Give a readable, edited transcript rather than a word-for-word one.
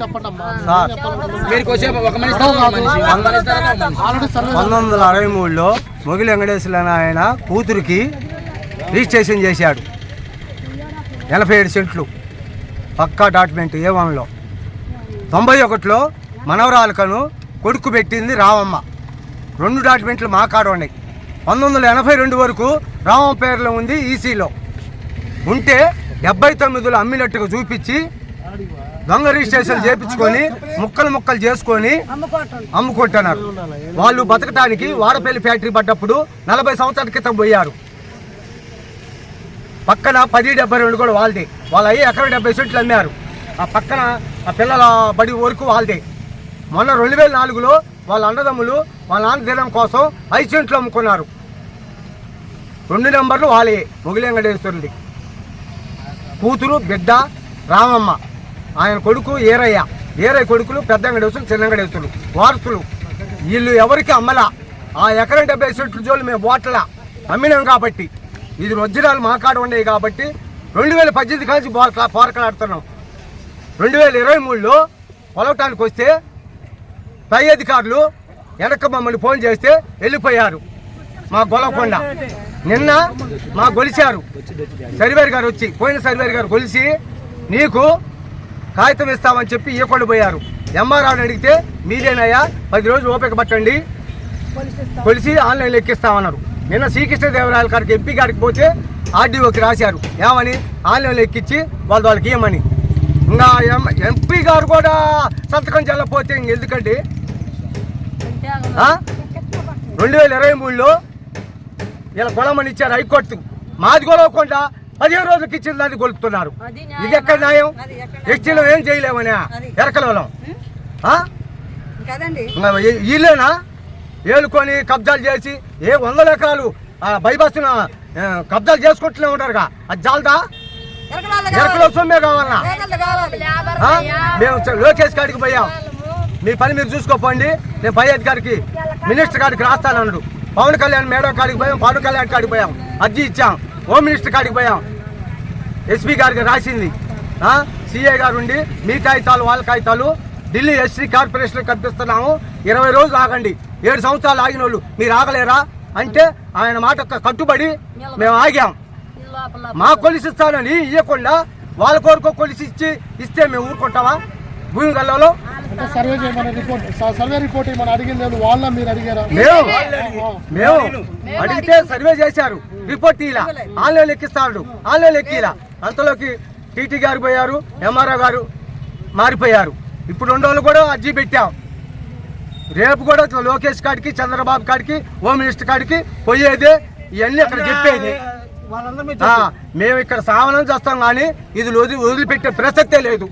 1963లో మొగిలి వెంకటేశ్వర ఆయన కూతురికి రిజిస్ట్రేషన్ చేశాడు 87 సెంట్లు పక్కా డాక్యుమెంట్ A1లో. 91లో మనవరాలకను కొడుకు పెట్టింది రావమ్మ. 2 డాక్యుమెంట్లు మా కాడ ఉన్నాయి. 1982 వరకు రామమ్మ పేరులో ఉంది ఈసీలో. ఉంటే 79లో అమ్మినట్టుగా చూపించి దొంగ రిజిస్ట్రేషన్ చేయించుకొని ముక్కలు చేసుకొని అమ్ముకుంటున్నారు. వాళ్ళు బతకటానికి వాడపల్లి ఫ్యాక్టరీ పడ్డప్పుడు 40 సంవత్సరాల క్రితం పోయారు. పక్కన 1072 కూడా వాళ్ళదే. వాళ్ళు అయ్యి ఎకరం 70 సెంట్లు అమ్మారు. ఆ పక్కన ఆ పిల్లల బడి వరకు వాళ్ళదే. మొన్న 2004లో వాళ్ళ అన్నదమ్ములు వాళ్ళ నాన్న తీయడం కోసం 5 సెంట్లు అమ్ముకున్నారు. 2 నెంబర్లు వాళ్ళే. మొగిలి వెంకటేశ్వరుడి కూతురు బిడ్డ రామమ్మ, ఆయన కొడుకు ఏరయ్య కొడుకులు పెద్ద వెంకటేశ్వరులు చిన్న వెంకటేశ్వరులు వారసులు. వీళ్ళు ఎవరికి అమ్మలా. ఆ ఎకరం 70 సెంట్లు జోలు మేము బోట్లా అమ్మినాం కాబట్టి ఇది వజ్రాలు మా కాడ ఉండేవి కాబట్టి 2018 కాంచి పోరాటలాడుతున్నాం. 2023లో కొలవటానికి వస్తే పై అధికారులు వెనక మమ్మల్ని ఫోన్ చేస్తే వెళ్ళిపోయారు. మా గొలవకుండా నిన్న మా గొలిచారు సర్వేర్ గారు వచ్చి, పోయిన సర్వేర్ గారు కొలిసి నీకు కాగితం ఇస్తామని చెప్పి ఇవ్వకుండా పోయారు. ఎంఆర్ఆర్ని అడిగితే మీదేనయ్యా 10 రోజులు ఓపిక పట్టండి కొలిసి ఆన్లైన్లో ఎక్కిస్తామన్నారు. నిన్న శ్రీకృష్ణదేవరాయల గారికి ఎంపీ గారికి పోతే ఆర్డీఓకి రాశారు ఏమని ఆన్లైన్లో ఎక్కించి వాళ్ళకి ఇవ్వమని. ఇంకా ఎంపీ గారు కూడా సంతకం చెల్లపోతే ఇంకెందుకండి? 2023లో ఇలా గొలవమని ఇచ్చారు హైకోర్టు. మాది గొలవకుండా 15 రోజులకి ఇచ్చిన దాన్ని కొలుపుతున్నారు. ఇది ఎక్కడ న్యాయం? ఎక్కిలో ఏం చేయలేమని ఎరకలం వీళ్ళేనా ఏలుకొని కబ్జాలు చేసి 100 ఎకరాలు బైపాస్న కబ్జాలు చేసుకుంటూనే ఉంటారుగా. అది చాలదా? ఎరకలో సొమ్మే కావాలన్నా? మేము లోకేష్ గారికి పోయాం, మీ పని మీరు చూసుకోపోండి, నేను పై అధికారికి మినిస్టర్ గారికి రాస్తానన్నాడు. పవన్ కళ్యాణ్ మేడం కాడికి పోయాం, పవన్ కళ్యాణ్ కాడికి పోయాం, అర్జీ ఇచ్చాం. హోమ్ మినిస్టర్ కాడికి పోయాం, ఎస్పీ గారికి రాసింది. సిఐ గారు ఉండి మీ కాగితాలు వాళ్ళ కాగితాలు ఢిల్లీ ఎస్సీ కార్పొరేషన్ కల్పిస్తున్నాము, 20 రోజులు ఆగండి. 7 సంవత్సరాలు ఆగిన వాళ్ళు మీరు ఆగలేరా అంటే ఆయన మాట కట్టుబడి మేము ఆగాం. మా కొలిసిస్తానని ఇవ్వకుండా వాళ్ళ కోరుకో కొలిసి ఇస్తే మేము ఊరుకుంటావా? భూమి గల్లలో మేము అడిగితే సర్వే చేశారు, రిపోర్ట్ ఇలా ఆన్లైన్ ఎక్కిస్తాడు, ఆన్లైన్ ఎక్కిలా. అంతలోకి టీటీ గారు పోయారు, ఎంఆర్ఓ గారు మారిపోయారు. ఇప్పుడు 2 రోజులు కూడా అర్జీ పెట్టాం. రేపు కూడా లోకేష్ కాడికి చంద్రబాబు కాడికి హోమ్ మినిస్టర్ కాడికి పోయేదే. ఇవన్నీ అక్కడ చెప్పేది. మేము ఇక్కడ సావనం చేస్తాం కానీ ఇది వదిలిపెట్టే ప్రసక్తే లేదు.